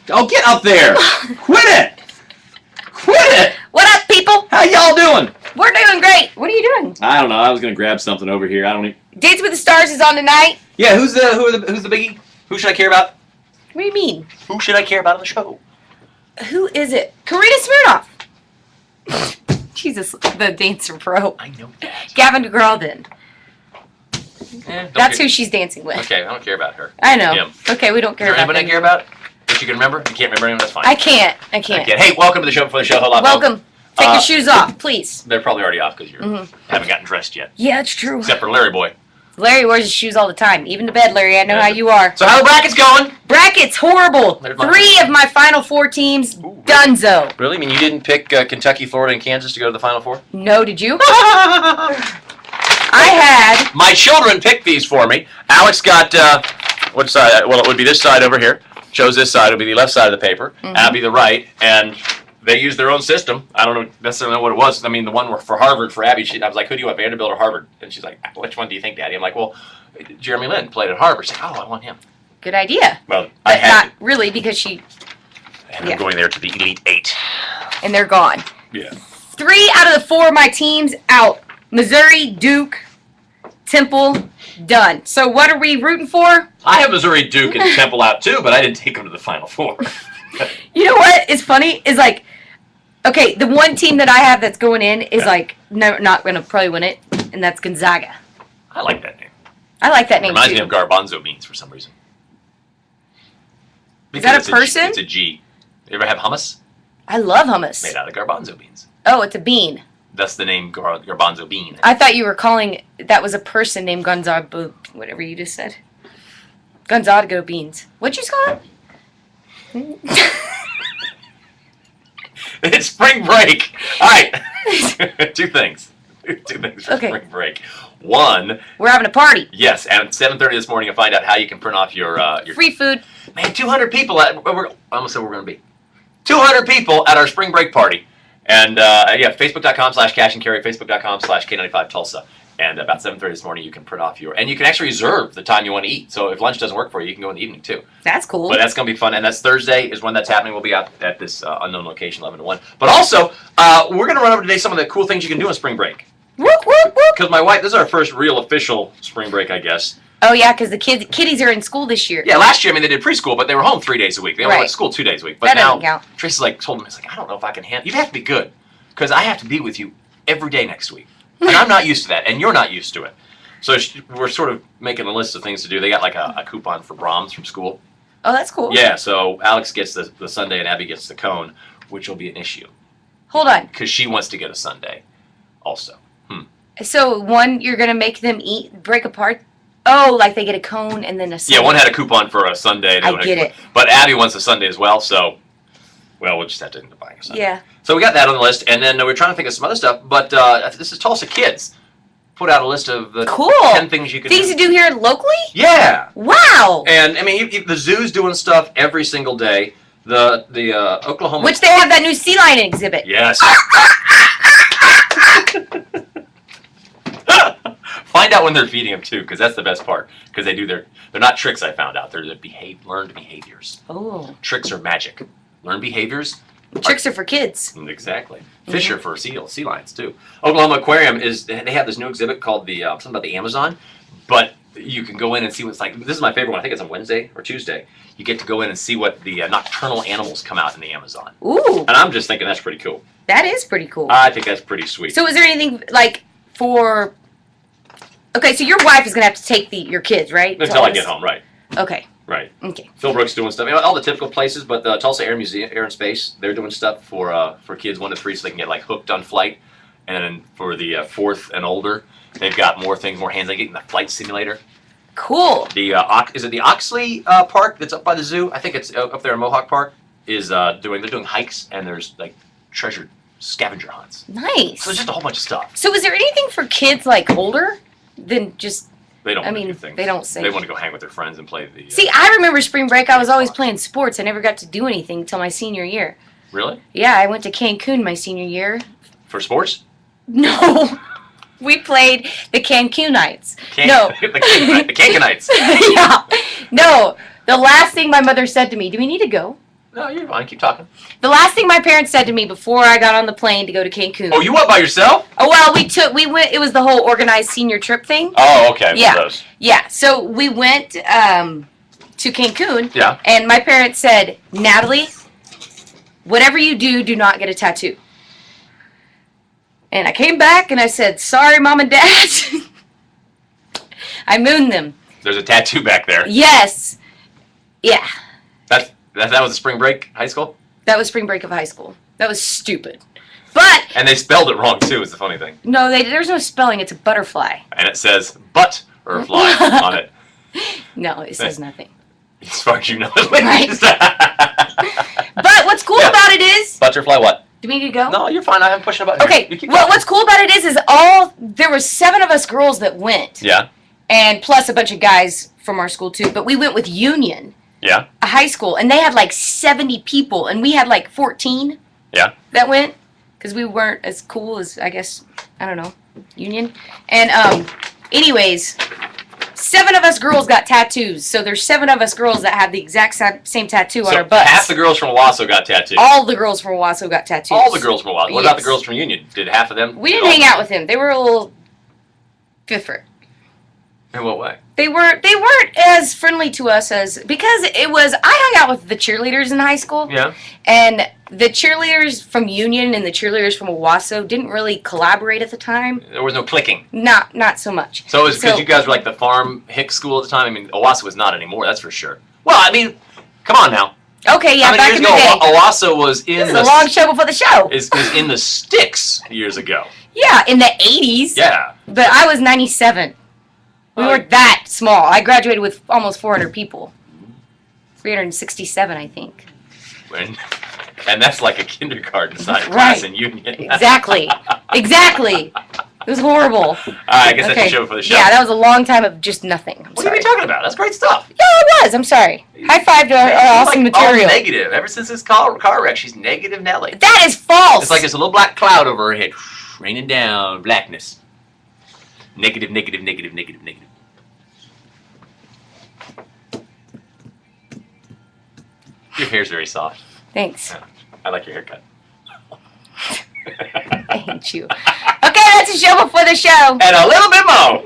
Oh, get up there! Quit it! Quit it! What up, people? How y'all doing? We're doing great. What are you doing? I don't know. I was gonna grab something over here. I don't even... Dance with the Stars is on tonight. Yeah, who's the biggie? Who should I care about? What do you mean? Who should I care about on the show? Who is it? Karina Smirnoff. She's the dancer pro. I know that. Gavin DeGraw then. That's care. who she's dancing with. Okay, I don't care about her. I know. Him. Okay, we don't care about anybody I them. care about? That you can remember? You can't remember anyone? That's fine. I can't. Hey, welcome to the show before the show. Hold on. Welcome. Take your shoes off, please. They're probably already off because you haven't gotten dressed yet. Yeah, it's true. Except for Larry Boy. Larry wears his shoes all the time. Even to bed, Larry. I know how you are. So how the brackets going? Brackets, horrible. 3 of my Final Four teams, donezo. Really? I mean, you didn't pick Kentucky, Florida, and Kansas to go to the Final Four? No, did you? I had... My children picked these for me. Alex got, what side? Well, it would be this side over here. Chose this side. It would be the left side of the paper. Abby the right. And they used their own system. I don't necessarily know what it was. I mean, the one for Harvard for Abby, I was like, who do you want, Vanderbilt or Harvard? And she's like, which one do you think, Daddy? I'm like, well, Jeremy Lin played at Harvard. She's like, oh, I want him. Good idea. Well, but not really, because she... And I'm going there to the Elite Eight. And they're gone. Yeah. 3 out of the 4 of my teams out. Missouri, Duke, Temple, done. So what are we rooting for? I have Missouri, Duke, and Temple out too, but I didn't take them to the Final Four. You know what is funny? Is like, okay, the one team that I have that's going in is like not going to probably win it, and that's Gonzaga. I like that name. I like that name Reminds too. me of garbanzo beans for some reason. Is that a person? It's a G. You ever have hummus? I love hummus. Made out of garbanzo beans. Oh, it's a bean. That's the name garbanzo bean. I thought you were calling that was a person named Gonzaga, whatever you just said. Gonzaga beans. What'd you call it? It's spring break. All right. Two things. Two things for spring break. One. We're having a party. Yes, at 7:30 this morning you'll find out how you can print off your free food. Man, 200 people. I almost said we're going to be 200 people at our spring break party. And yeah, facebook.com/cashandcarey, facebook.com/K95 Tulsa. And about 7:30 this morning, you can print off and you can actually reserve the time you want to eat. So if lunch doesn't work for you, you can go in the evening too. That's cool. But that's going to be fun. And that's Thursday is when that's happening. We'll be out at this unknown location, 11 to 1. But also, we're going to run over today some of the cool things you can do on spring break. Whoop, whoop, whoop. Because my wife, this is our first real official spring break, I guess. Oh, yeah, because the kiddies are in school this year. Yeah, last year, I mean, they did preschool, but they were home 3 days a week. They only went to school 2 days a week. But that now, doesn't count. Tracy's like, told him, I don't know if I can handle. You'd have to be good. Because I have to be with you every day next week. And I'm not used to that, and you're not used to it. So we're sort of making a list of things to do. They got like a coupon for Brahms from school. Oh, that's cool. Yeah, so Alex gets the sundae and Abby gets the cone, which will be an issue. Hold on. Because she wants to get a sundae also. So one, you're going to make them break apart? Oh, like they get a cone and then a sundae. Yeah, one had a coupon for a sundae. I get it. But Abby wants a sundae as well, so, well, we'll just have to end up buying a sundae. Yeah. So we got that on the list, and then we're trying to think of some other stuff, but this is Tulsa Kids. Put out a list of the 10 things you can do. Things to do here locally? Yeah. Wow. And, I mean, the zoo's doing stuff every single day. The Oklahoma... Which they have that new sea lion exhibit. Yes. Find out when they're feeding them, too, because that's the best part. Because they do they're not tricks, I found out. They're learned behaviors. Oh. Tricks are magic. Learned behaviors... Tricks are for kids. Exactly. Fish are for sea lions, too. Oklahoma Aquarium, they have this new exhibit called something about the Amazon, but you can go in and see what it's like. This is my favorite one. I think it's on Wednesday or Tuesday. You get to go in and see what the nocturnal animals come out in the Amazon. Ooh. And I'm just thinking that's pretty cool. That is pretty cool. I think that's pretty sweet. So is there anything, like, for... Okay, so your wife is going to have to take your kids, right? Until I get home, right. Okay. Right. Okay. Phil Brooks doing stuff. You know, all the typical places, but the Tulsa Air Museum, Air and Space, they're doing stuff for kids 1 to 3 so they can get, like, hooked on flight. And then for the 4th and older, they've got more things, more hands. They're getting the flight simulator. Cool. Is it the Oxley Park that's up by the zoo? I think it's up there in Mohawk Park. They're doing hikes, and there's, like, treasure scavenger hunts. Nice. So there's just a whole bunch of stuff. So is there anything for kids, like, older than just... They don't want to do things. They don't say. They want to go hang with their friends and play the... See, I remember spring break, I was always playing sports. I never got to do anything until my senior year. Really? Yeah, I went to Cancun my senior year. For sports? No. We played the Cancunites. No. The Cancunites. Yeah. No. The last thing my mother said to me, do we need to go? No, you're fine. Keep talking. The last thing my parents said to me before I got on the plane to go to Cancun. Oh, you went by yourself? Oh, well, we went, it was the whole organized senior trip thing. Oh, okay. Yeah. Those. Yeah, so we went to Cancun. Yeah. And my parents said, Natalie, whatever you do, do not get a tattoo. And I came back and I said, sorry, Mom and Dad. I mooned them. There's a tattoo back there. Yes. Yeah. That was a spring break high school? That was spring break of high school. That was stupid. But And they spelled it wrong, too, is the funny thing. no, there's no spelling. It's a butterfly. And it says butt or fly on it. No, it says nothing. As far as you know. Right. But what's cool Yeah. about it is... Butterfly what? Do we need to go? No, you're fine. I haven't pushed a button. Okay, You keep well, going. what's cool about it is there were 7 of us girls that went. Yeah. And plus a bunch of guys from our school, too. But we went with Union, Yeah. a high school, and they had like 70 people, and we had like 14 Yeah. that went, because we weren't as cool as, I guess, I don't know, Union. And anyways, 7 of us girls got tattoos, so there's 7 of us girls that have the exact same tattoo on our butts. Half the girls from Owasso got tattoos. All the girls from Owasso got tattoos. All the girls from Owasso. What about the Yes. girls from Union? Did half of them? We didn't hang out with them. They were a little different. In what way? They weren't as friendly to us as, because it was, I hung out with the cheerleaders in high school. Yeah. And the cheerleaders from Union and the cheerleaders from Owasso didn't really collaborate at the time. There was no clicking. Not so much. So it was because you guys were like the farm hick school at the time? I mean, Owasso was not anymore, that's for sure. Well, I mean, come on now. Okay, yeah, How many back years in the ago? day. Owasso was in This is the a long show before the show. is in the sticks years ago. Yeah, in the 80s. Yeah. But I was 97. We Oh. weren't that small. I graduated with almost 400 people. 367, I think. And that's like a kindergarten size Right. class in Union. Exactly. Exactly. It was horrible. I guess that's the show for the show. Yeah, that was a long time of just nothing. I'm What sorry. are you talking about? That's great stuff. Yeah, it was. I'm sorry. High five to our awesome Like, all material. negative. Ever since this car wreck, she's negative Nelly. That is false. It's like there's a little black cloud over her head, raining down blackness. Negative, negative, negative, negative, negative. Your hair's very soft. Thanks. Yeah, I like your haircut. I hate you. Okay, that's a show before the show. And a little bit more.